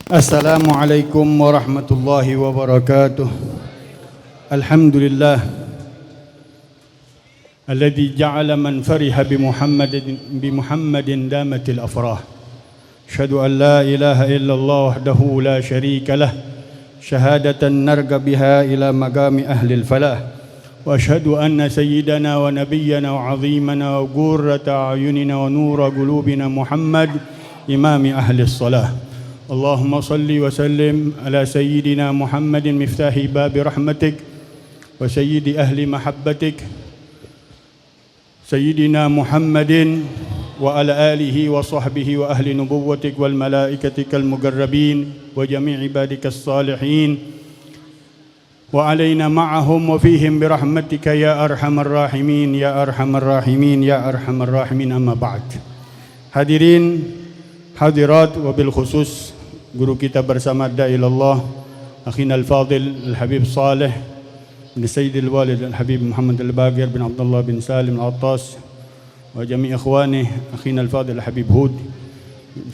Assalamualaikum warahmatullahi wabarakatuh. Alhamdulillah alladzi ja'ala man fariha bi Muhammadin damatil afrah. Asyhadu an la ilaha illallah wahdahu la syarika lah, syahadatan narga biha ila maqami ahlil falah. Wa asyhadu anna sayyidana wa nabiyyana wa 'azimana wa qurrata a'yunina wa nura qulubina Muhammad imami ahli shalah. Allahumma salli wa sallim ala sayyidina Muhammadin miftahi babi rahmatik wa sayyidi ahli mahabbatik sayyidina Muhammadin wa ala alihi wa sahbihi wa ahli nubuwwatik wal malaikatikal muqarrabin wa jami' ibadikas salihin wa alaina ma'ahum wa fihim birahmatika ya arhamar rahimin ya arhamar rahimin ya arhamar rahimin, amma ba'd. Hadirin hadirat, wabil khusus guru kita bersama Da'ilallah akhina al-fadil al-habib Saleh bin Sayyidil Walid al-habib Muhammad al-Baqir bin Abdullah bin Salim al-Attas wa jami' ikhwani akhina al-fadil al-habib Hud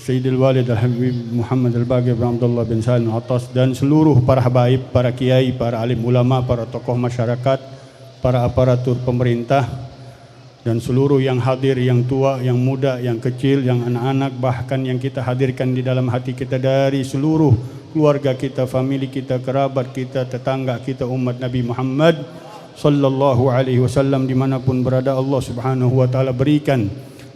Sayyidil Walid al-habib Muhammad al-Baqir bin Abdullah bin Salim al-Attas, dan seluruh para habaib, para kiai, para alim ulama, para tokoh masyarakat, para aparatur pemerintah, dan seluruh yang hadir, yang tua, yang muda, yang kecil, yang anak-anak, bahkan yang kita hadirkan di dalam hati kita dari seluruh keluarga kita, famili kita, kerabat kita, tetangga kita, umat Nabi Muhammad sallallahu alaihi wasallam dimanapun berada. Allah subhanahu wa ta'ala berikan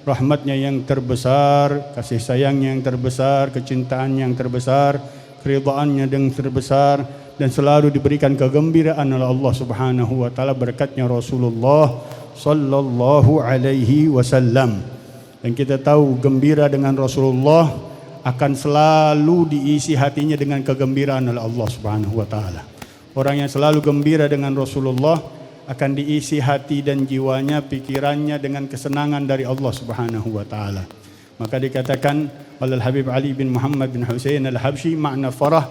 rahmatnya yang terbesar, kasih sayangnya yang terbesar, kecintaannya yang terbesar, keridhaannya yang terbesar, dan selalu diberikan kegembiraan oleh Allah subhanahu wa ta'ala berkatnya Rasulullah sallallahu alaihi wasallam. Dan kita tahu gembira dengan Rasulullah akan selalu diisi hatinya dengan kegembiraan oleh Allah Subhanahu wa taala. Orang yang selalu gembira dengan Rasulullah akan diisi hati dan jiwanya, pikirannya dengan kesenangan dari Allah Subhanahu wa taala. Maka dikatakan oleh Habib Ali bin Muhammad bin Husain al-Habsyi, makna farah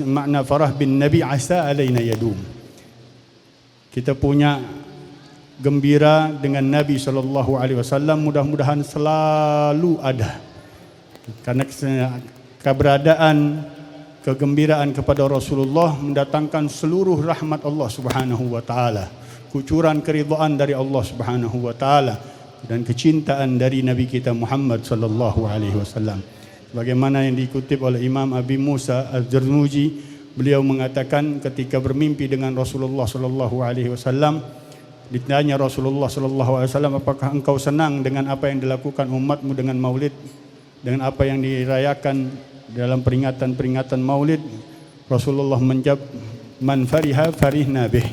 makna farah bin Nabi asa alaina yadum. Kita punya gembira dengan Nabi SAW, mudah-mudahan selalu ada. Karena keberadaan, kegembiraan kepada Rasulullah mendatangkan seluruh rahmat Allah Subhanahu wa taala, kucuran keridhaan dari Allah Subhanahu wa taala, dan kecintaan dari Nabi kita Muhammad sallallahu alaihi wasallam. Bagaimana yang dikutip oleh Imam Abi Musa Al-Jarnuji, beliau mengatakan ketika bermimpi dengan Rasulullah sallallahu alaihi wasallam, ditanya Rasulullah sallallahu alaihi wasallam, apakah engkau senang dengan apa yang dilakukan umatmu dengan maulid, dengan apa yang dirayakan dalam peringatan maulid? Rasulullah menjawab, man fariha farihna bih.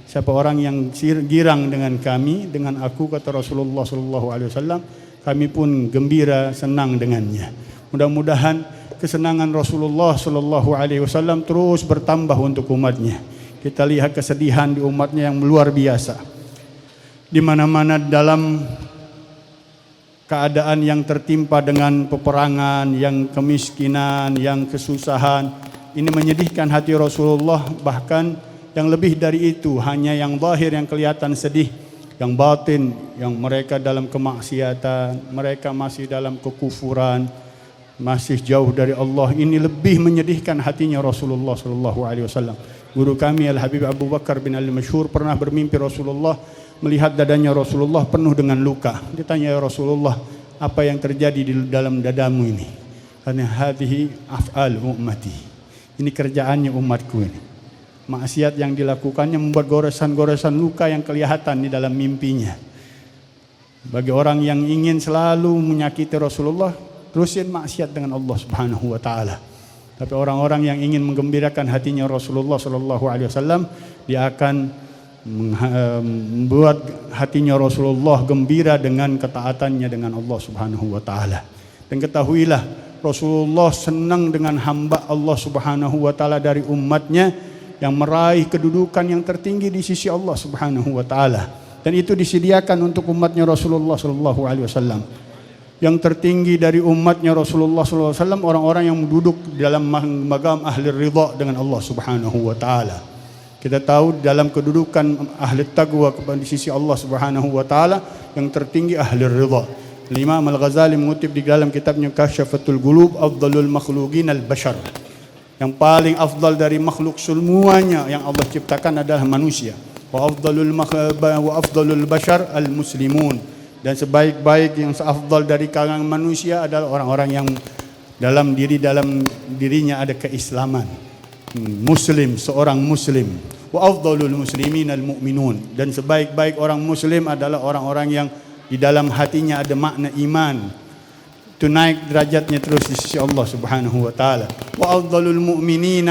Siapa orang yang girang dengan kami, dengan aku, kata Rasulullah sallallahu alaihi wasallam, kami pun gembira, senang dengannya. Mudah-mudahan kesenangan Rasulullah sallallahu alaihi wasallam terus bertambah untuk umatnya. Kita lihat kesedihan di umatnya yang luar biasa. Di mana-mana dalam keadaan yang tertimpa dengan peperangan, yang kemiskinan, yang kesusahan, ini menyedihkan hati Rasulullah. Bahkan yang lebih dari itu, hanya yang zahir yang kelihatan sedih, yang batin, yang mereka dalam kemaksiatan, mereka masih dalam kekufuran, masih jauh dari Allah, ini lebih menyedihkan hatinya Rasulullah sallallahu alaihi wasallam. Guru kami Al-Habib Abu Bakar bin Al-Masyhur pernah bermimpi Rasulullah, melihat dadanya Rasulullah penuh dengan luka. Ditanya, ya Rasulullah, apa yang terjadi di dalam dadamu ini? Karena hadhihi af'al ummati, ini kerjaannya umatku ini. Maksiat yang dilakukannya membuat goresan-goresan luka yang kelihatan di dalam mimpinya. Bagi orang yang ingin selalu menyakiti Rasulullah, terusin maksiat dengan Allah Subhanahu wa taala. Tapi orang-orang yang ingin menggembirakan hatinya Rasulullah sallallahu alaihi wasallam, dia akan membuat hatinya Rasulullah gembira dengan ketaatannya dengan Allah Subhanahu wa taala. Dan ketahuilah, Rasulullah senang dengan hamba Allah Subhanahu wa taala dari umatnya yang meraih kedudukan yang tertinggi di sisi Allah Subhanahu wa taala. Dan itu disediakan untuk umatnya Rasulullah sallallahu alaihi wasallam. Yang tertinggi dari umatnya Rasulullah sallallahu alaihi wasallam, orang-orang yang duduk dalam maqam ahli ridha dengan Allah Subhanahu wa taala. Kita tahu dalam kedudukan ahli taqwa di sisi Allah Subhanahu wa taala, yang tertinggi ahli ridha. Imam Al-Ghazali mengutip di dalam kitabnya Kasyafatul Qulub, afdalul makhluqin al-bashar. Yang paling afdal dari makhluk semuanya yang Allah ciptakan adalah manusia. Wa afdalul bashar al-muslimun. Dan sebaik-baik yang seafdal dari kalangan manusia adalah orang-orang yang dalam dirinya ada keislaman. Muslim, seorang muslim. Wa afdalul muslimin al-mu'minun. Dan sebaik-baik orang muslim adalah orang-orang yang di dalam hatinya ada makna iman. Itu naik derajatnya terus di sisi Allah Subhanahu wa taala. Wa afdalul mu'minin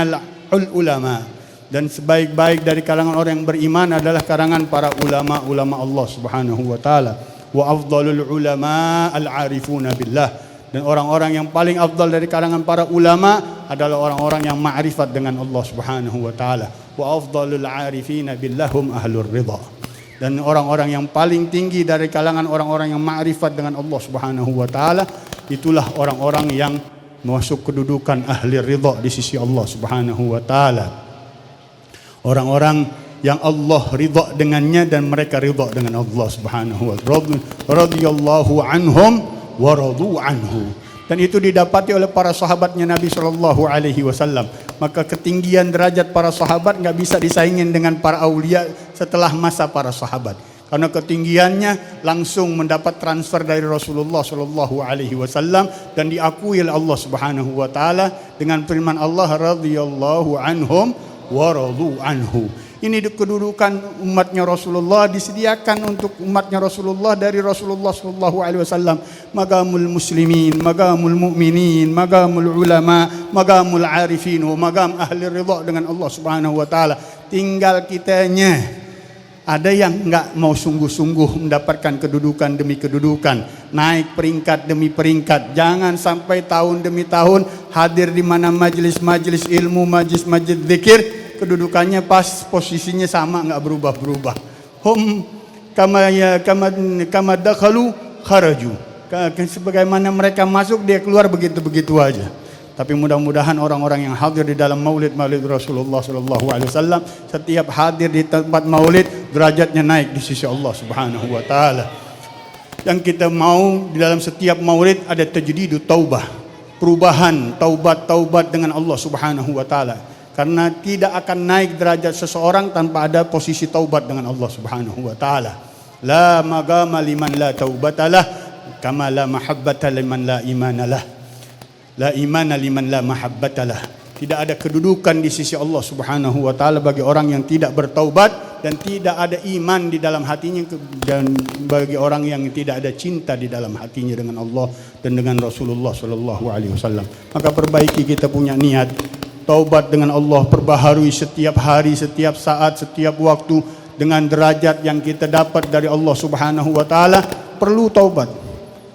al-ulama. Dan sebaik-baik dari kalangan orang yang beriman adalah kalangan para ulama-ulama Allah Subhanahu wa taala. Wa afdalul ulama al-arifuna billah. Dan orang-orang yang paling afdal dari kalangan para ulama adalah orang-orang yang ma'rifat dengan Allah Subhanahu wa taala. Wa afdalul arifina billahum ahlur ridha. Dan orang-orang yang paling tinggi dari kalangan orang-orang yang ma'rifat dengan Allah Subhanahu wa taala itulah orang-orang yang masuk kedudukan ahli ridha di sisi Allah Subhanahu wa taala. Orang-orang yang Allah ridha dengannya dan mereka ridha dengan Allah Subhanahu wa taala. Radhiyallahu anhum wa radu anhu. Dan itu didapati oleh para sahabatnya Nabi sallallahu alaihi wasallam. Maka ketinggian derajat para sahabat enggak bisa disaingin dengan para aulia setelah masa para sahabat. Karena ketinggiannya langsung mendapat transfer dari Rasulullah sallallahu alaihi wasallam dan diakui oleh Allah Subhanahu wa taala dengan firman Allah radhiyallahu anhum wa radu anhu. Ini kedudukan umatnya Rasulullah, disediakan untuk umatnya Rasulullah dari Rasulullah sallallahu alaihi wasallam. Magamul muslimin, magamul mu'minin, magamul ulama, magamul arifin, wa magam ahli ridha dengan Allah Subhanahu wa taala. Tinggal kitanya. Ada yang enggak mau sungguh-sungguh mendapatkan kedudukan demi kedudukan, naik peringkat demi peringkat. Jangan sampai tahun demi tahun hadir di mana majelis-majelis ilmu, majelis-majelis zikir, kedudukannya pas posisinya sama, enggak berubah-berubah. Hum kama dakhalu kharaju. Sebagaimana mereka masuk dia keluar begitu-begitu aja. Tapi mudah-mudahan orang-orang yang hadir di dalam maulid Rasulullah sallallahu alaihi wasallam, setiap hadir di tempat maulid derajatnya naik di sisi Allah Subhanahu wa taala. Yang kita mau di dalam setiap maulid ada tajdidu taubah, perubahan, taubat dengan Allah Subhanahu wa taala. Karena tidak akan naik derajat seseorang tanpa ada posisi taubat dengan Allah Subhanahu wa taala. La magama liman la taubatalah, kama la mahabbata liman la imanalah. La imana liman la mahabbatalah. Tidak ada kedudukan di sisi Allah Subhanahu wa taala bagi orang yang tidak bertaubat dan tidak ada iman di dalam hatinya, dan bagi orang yang tidak ada cinta di dalam hatinya dengan Allah dan dengan Rasulullah sallallahu alaihi wasallam. Maka perbaiki kita punya niat taubat dengan Allah, perbaharui setiap hari, setiap saat, setiap waktu dengan derajat yang kita dapat dari Allah Subhanahu wa taala. Perlu taubat.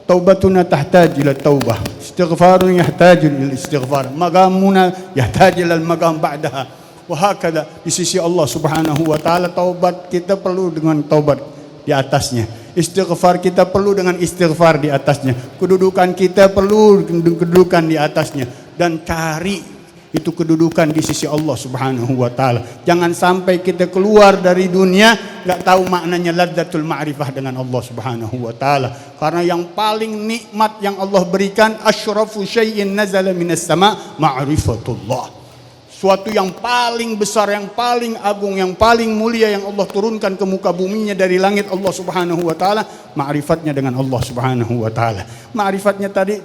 Taubatuna tahtaj ila taubah, istighfarun yahtaju ila istighfar, magamuna yahtaju ila magam ba'daha. Wa hakadha di sisi Allah Subhanahu wa taala taubat kita perlu dengan taubat di atasnya. Istighfar kita perlu dengan istighfar di atasnya. Kedudukan kita perlu kedudukan di atasnya, dan cari itu kedudukan di sisi Allah Subhanahu wa taala. Jangan sampai kita keluar dari dunia enggak tahu maknanya ladzatul ma'rifah dengan Allah Subhanahu wa taala. Karena yang paling nikmat yang Allah berikan, asyrafu syai'in nazala minas sama' ma'rifatullah. Suatu yang paling besar, yang paling agung, yang paling mulia yang Allah turunkan ke muka buminya dari langit Allah Subhanahu wa taala, ma'rifatnya dengan Allah Subhanahu wa taala. Ma'rifatnya tadi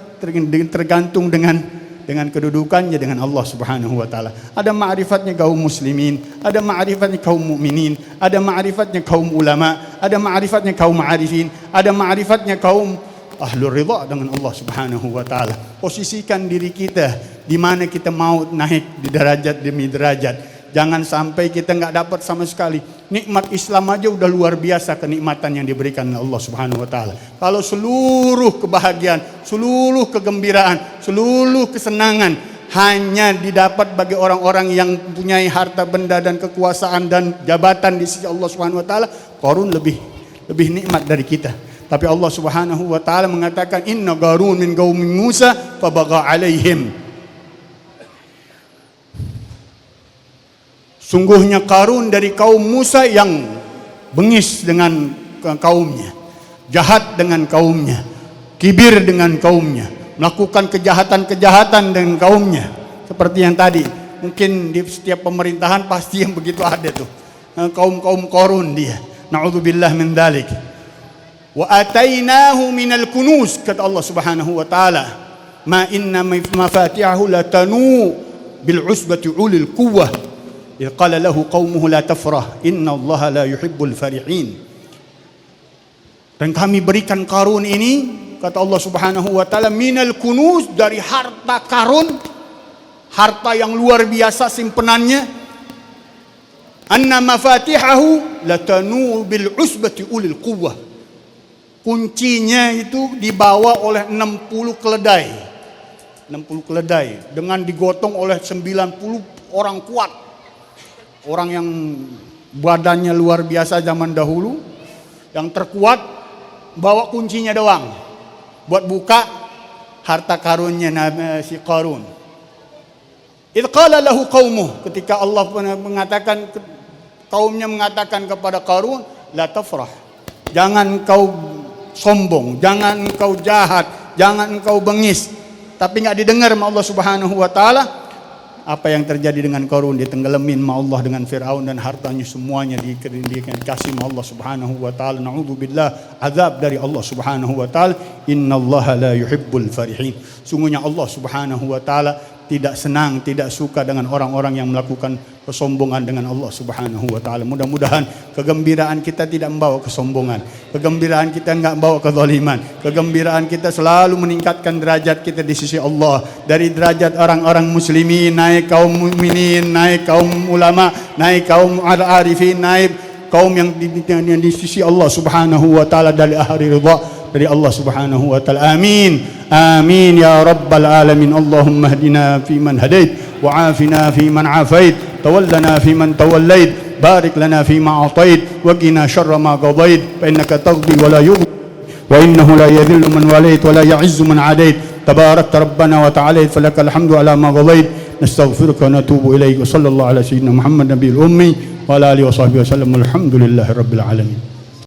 tergantung dengan kedudukannya dengan Allah Subhanahu wa taala. Ada ma'rifatnya kaum muslimin, ada ma'rifatnya kaum mukminin, ada ma'rifatnya kaum ulama, ada ma'rifatnya kaum arifin, ada ma'rifatnya kaum ahlur ridha dengan Allah Subhanahu wa taala. Posisikan diri kita di mana kita mau naik di derajat demi derajat. Jangan sampai kita enggak dapat sama sekali. Nikmat Islam aja udah luar biasa kenikmatan yang diberikan oleh Allah Subhanahu wa taala. Kalau seluruh kebahagiaan, seluruh kegembiraan, seluruh kesenangan hanya didapat bagi orang-orang yang mempunyai harta benda dan kekuasaan dan jabatan di sisi Allah Subhanahu wa taala, Qarun lebih nikmat dari kita. Tapi Allah Subhanahu wa taala mengatakan inna Qarun min qaumi Musa fabagha alaihim. Sungguhnya Qarun dari kaum Musa yang bengis dengan kaumnya, jahat dengan kaumnya, kibir dengan kaumnya, melakukan kejahatan-kejahatan dengan kaumnya. Seperti yang tadi, mungkin di setiap pemerintahan pasti yang begitu ada tuh, kaum-kaum Qarun dia. Na'udzubillah min dzalik. Wa atainahu minal kunuz, kata Allah Subhanahu wa taala, ma inna mafatihahu latanu bil usbati ulil quwwah idh qala lahu qaumuhu la tafrah inna Allaha la yuhibbul farihin. Dan kami berikan Qarun ini, kata Allah Subhanahu wa taala, minal kunuz, dari harta karun, harta yang luar biasa simpenannya. Anna mafatihahu latanu bil usbati ulil quwwah, kuncinya itu dibawa oleh 60 keledai. 60 keledai dengan digotong oleh 90 orang kuat. Orang yang badannya luar biasa zaman dahulu, yang terkuat, bawa kuncinya doang buat buka harta karunnya si Qarun. Idh qala lahu qaumuh, ketika Allah mengatakan, kaumnya mengatakan kepada Qarun, la tafrah, jangan kau sombong, jangan engkau jahat, jangan engkau bengis. Tapi enggak didengar sama Allah Subhanahu wa taala. Apa yang terjadi dengan Qarun? Ditenggelamin sama Allah dengan Firaun dan hartanya semuanya dikasih sama Allah Subhanahu wa taala. Na'udzubillah, azab dari Allah Subhanahu wa taala. Innallaha la yuhibbul farihin. Sungguhnya Allah Subhanahu wa taala tidak senang, tidak suka dengan orang-orang yang melakukan kesombongan dengan Allah Subhanahu wa taala. Mudah-mudahan kegembiraan kita tidak membawa kesombongan, kegembiraan kita enggak membawa kezaliman, kegembiraan kita selalu meningkatkan derajat kita di sisi Allah, dari derajat orang-orang muslimin naik kaum mukminin, naik kaum ulama, naik kaum arifin, naik kaum yang di sisi Allah Subhanahu wa taala dari ahli ridha dari Allah Subhanahu wa taala. Amin. Amin ya rabbal alamin. Allahumma hdina fi man hadait wa afina fi man afait, tawallana fi man tawallait, barik lana fi ma atait, wa qina syarra ma qadait, fa innaka taghdi wa la yughdi wa innahu la yadhillu man walait wa la ya'izzu man adait, tabarakta rabbana wa ta'ala, falakal hamdu ala ma qadait, nastaghfiruka wa natubu ilaik. Wa sallallahu ala sayyidina Muhammad nabiyil ummi wa ala alihi wa sahbihi wa sallam. Alhamdulillahi rabbil alamin.